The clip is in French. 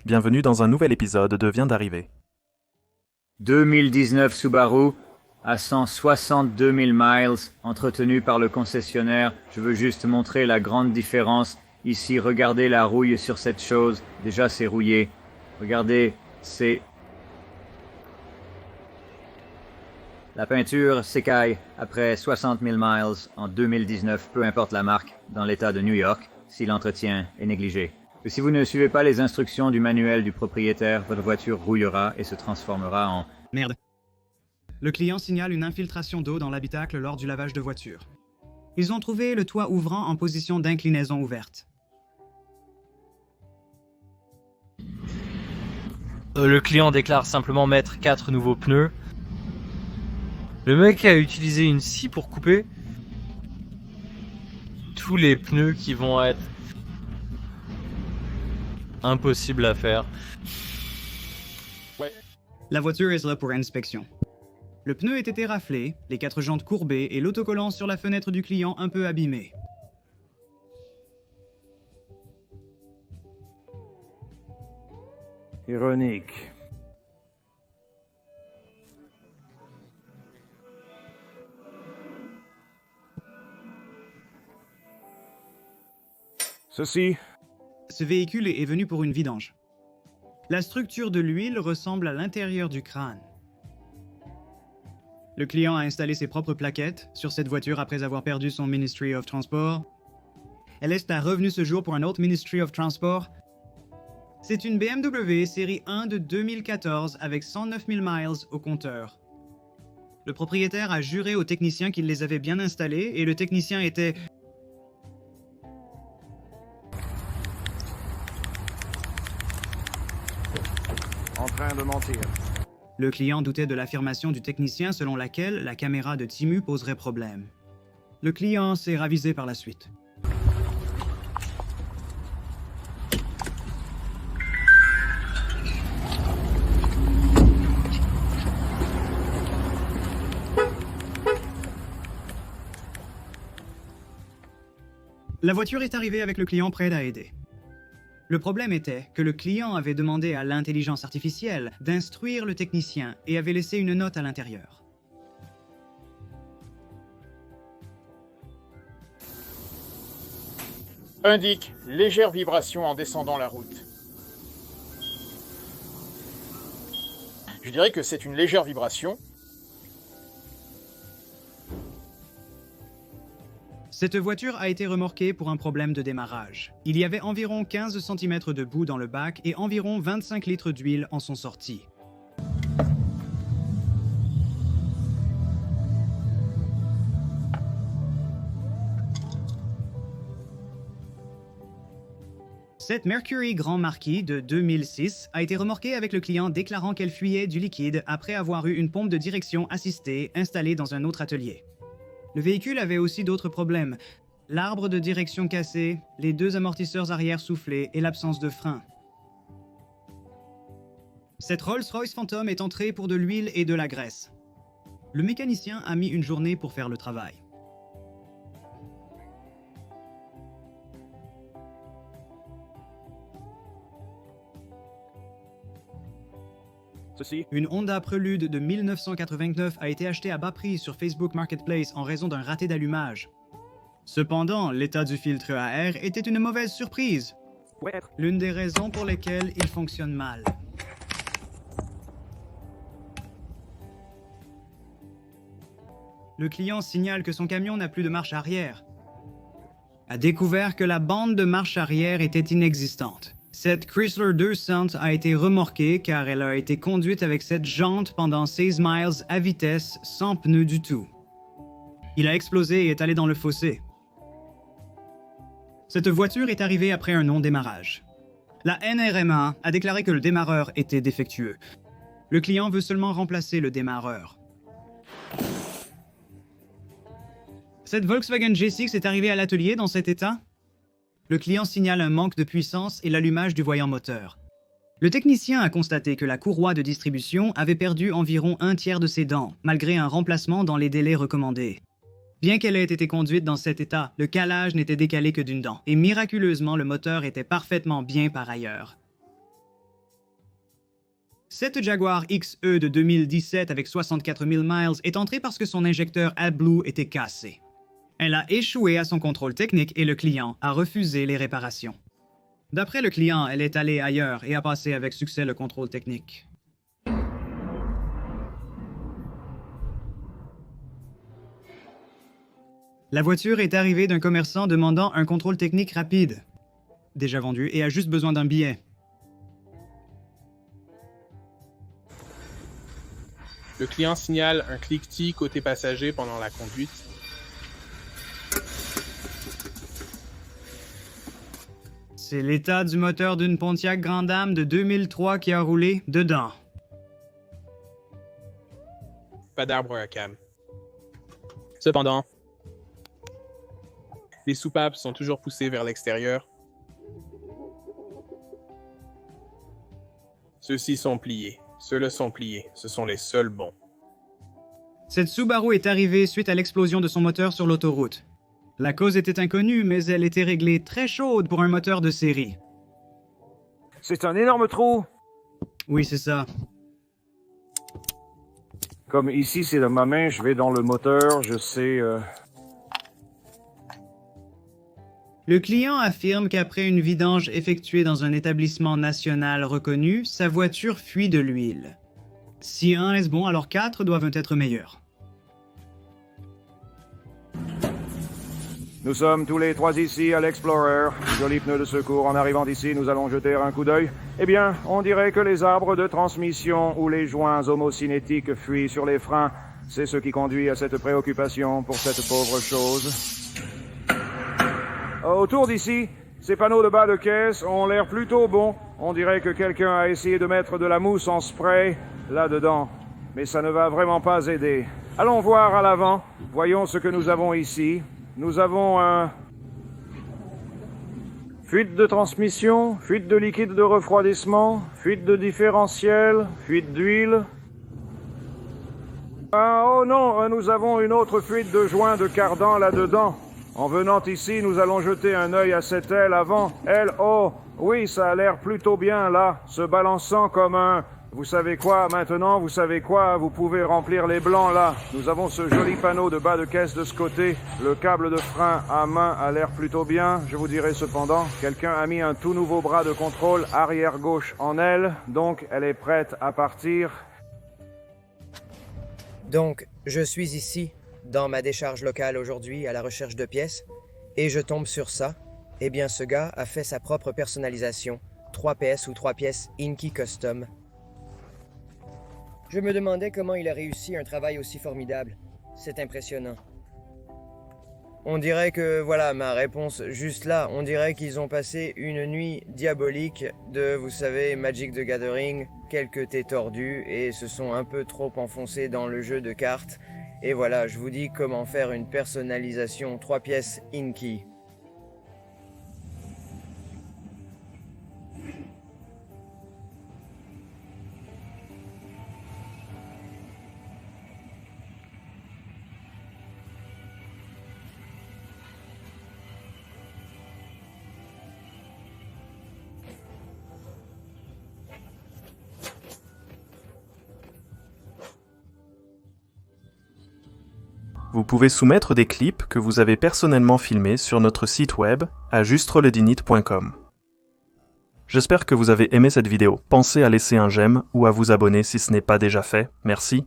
bienvenue dans un nouvel épisode de Vient d'arriver. 2019 Subaru à 162 000 miles, entretenu par le concessionnaire. Je veux juste montrer la grande différence. Ici, regardez la rouille sur cette chose. Déjà, c'est rouillé. Regardez, c'est... La peinture s'écaille après 60 000 miles en 2019, peu importe la marque, dans l'état de New York, si l'entretien est négligé. Et si vous ne suivez pas les instructions du manuel du propriétaire, votre voiture rouillera et se transformera en... Merde. Le client signale une infiltration d'eau dans l'habitacle lors du lavage de voiture. Ils ont trouvé le toit ouvrant en position d'inclinaison ouverte. Le client déclare simplement mettre 4 nouveaux pneus. Le mec a utilisé une scie pour couper tous les pneus qui vont être impossibles à faire. La voiture est là pour inspection. Le pneu était été raflé, les 4 jantes courbées et l'autocollant sur la fenêtre du client un peu abîmé. Ironique. Ceci. Ce véhicule est venu pour une vidange. La structure de l'huile ressemble à l'intérieur du crâne. Le client a installé ses propres plaquettes sur cette voiture après avoir perdu son Ministry of Transport. Elle est revenue ce jour pour un autre Ministry of Transport. C'est une BMW série 1 de 2014 avec 109 000 miles au compteur. Le propriétaire a juré au technicien qu'il les avait bien installés et le technicien était... En train de mentir. Le client doutait de l'affirmation du technicien selon laquelle la caméra de Timu poserait problème. Le client s'est ravisé par la suite. La voiture est arrivée avec le client prêt à aider. Le problème était que le client avait demandé à l'intelligence artificielle d'instruire le technicien et avait laissé une note à l'intérieur. Indique légère vibration en descendant la route. Je dirais que c'est une légère vibration. Cette voiture a été remorquée pour un problème de démarrage. Il y avait environ 15 cm de boue dans le bac et environ 25 litres d'huile en sont sortis. Cette Mercury Grand Marquis de 2006 a été remorquée avec le client déclarant qu'elle fuyait du liquide après avoir eu une pompe de direction assistée installée dans un autre atelier. Le véhicule avait aussi d'autres problèmes. L'arbre de direction cassé, les 2 amortisseurs arrière soufflés et l'absence de frein. Cette Rolls-Royce Phantom est entrée pour de l'huile et de la graisse. Le mécanicien a mis une journée pour faire le travail. Ceci. Une Honda Prelude de 1989 a été achetée à bas prix sur Facebook Marketplace en raison d'un raté d'allumage. Cependant, l'état du filtre à air était une mauvaise surprise. Ouais. L'une des raisons pour lesquelles il fonctionne mal. Le client signale que son camion n'a plus de marche arrière. A découvert que la bande de marche arrière était inexistante. Cette Chrysler 200 a été remorquée car elle a été conduite avec cette jante pendant 16 miles à vitesse sans pneus du tout. Il a explosé et est allé dans le fossé. Cette voiture est arrivée après un non-démarrage. La NRMA a déclaré que le démarreur était défectueux. Le client veut seulement remplacer le démarreur. Cette Volkswagen G6 est arrivée à l'atelier dans cet état? Le client signale un manque de puissance et l'allumage du voyant moteur. Le technicien a constaté que la courroie de distribution avait perdu environ 1/3 de ses dents, malgré un remplacement dans les délais recommandés. Bien qu'elle ait été conduite dans cet état, le calage n'était décalé que d'une dent, et miraculeusement le moteur était parfaitement bien par ailleurs. Cette Jaguar XE de 2017 avec 64 000 miles est entrée parce que son injecteur AdBlue était cassé. Elle a échoué à son contrôle technique et le client a refusé les réparations. D'après le client, elle est allée ailleurs et a passé avec succès le contrôle technique. La voiture est arrivée d'un commerçant demandant un contrôle technique rapide, déjà vendu, et a juste besoin d'un billet. Le client signale un cliquetis côté passager pendant la conduite. C'est l'état du moteur d'une Pontiac Grand Dame de 2003 qui a roulé dedans. Pas d'arbre à cam. Cependant, les soupapes sont toujours poussées vers l'extérieur. Ceux-ci sont pliés. Ceux-là sont pliés. Ce sont les seuls bons. Cette Subaru est arrivée suite à l'explosion de son moteur sur l'autoroute. La cause était inconnue, mais elle était réglée très chaude pour un moteur de série. C'est un énorme trou. Oui, c'est ça. Comme ici, c'est de ma main, je vais dans le moteur, je sais... Le client affirme qu'après une vidange effectuée dans un établissement national reconnu, sa voiture fuit de l'huile. Si un est bon, alors 4 doivent être meilleurs. Nous sommes tous les 3 ici à l'Explorer. Joli pneu de secours. En arrivant d'ici, nous allons jeter un coup d'œil. Eh bien, on dirait que les arbres de transmission ou les joints homocinétiques fuient sur les freins. C'est ce qui conduit à cette préoccupation pour cette pauvre chose. Autour d'ici, ces panneaux de bas de caisse ont l'air plutôt bons. On dirait que quelqu'un a essayé de mettre de la mousse en spray là-dedans. Mais ça ne va vraiment pas aider. Allons voir à l'avant. Voyons ce que nous avons ici. Nous avons un... fuite de transmission, fuite de liquide de refroidissement, fuite de différentiel, fuite d'huile. Ah, oh non, nous avons une autre fuite de joint de cardan là-dedans. En venant ici, nous allons jeter un œil à cette aile avant. Elle, oh, oui, ça a l'air plutôt bien là, se balançant comme un... Vous savez quoi, maintenant, vous savez quoi, vous pouvez remplir les blancs là. Nous avons ce joli panneau de bas de caisse de ce côté. Le câble de frein à main a l'air plutôt bien. Je vous dirai cependant, quelqu'un a mis un tout nouveau bras de contrôle arrière gauche en elle, donc elle est prête à partir. Donc, je suis ici, dans ma décharge locale aujourd'hui, à la recherche de pièces, et je tombe sur ça. Eh bien, ce gars a fait sa propre personnalisation, 3 PS ou 3 pièces Inky Custom. Je me demandais comment il a réussi un travail aussi formidable. C'est impressionnant. On dirait que, voilà, ma réponse juste là, on dirait qu'ils ont passé une nuit diabolique de, vous savez, Magic the Gathering, quelques thés tordus, et se sont un peu trop enfoncés dans le jeu de cartes. Et voilà, je vous dis comment faire une personnalisation 3 pièces Inky. Vous pouvez soumettre des clips que vous avez personnellement filmés sur notre site web à justreledinit.com. J'espère que vous avez aimé cette vidéo. Pensez à laisser un j'aime ou à vous abonner si ce n'est pas déjà fait. Merci.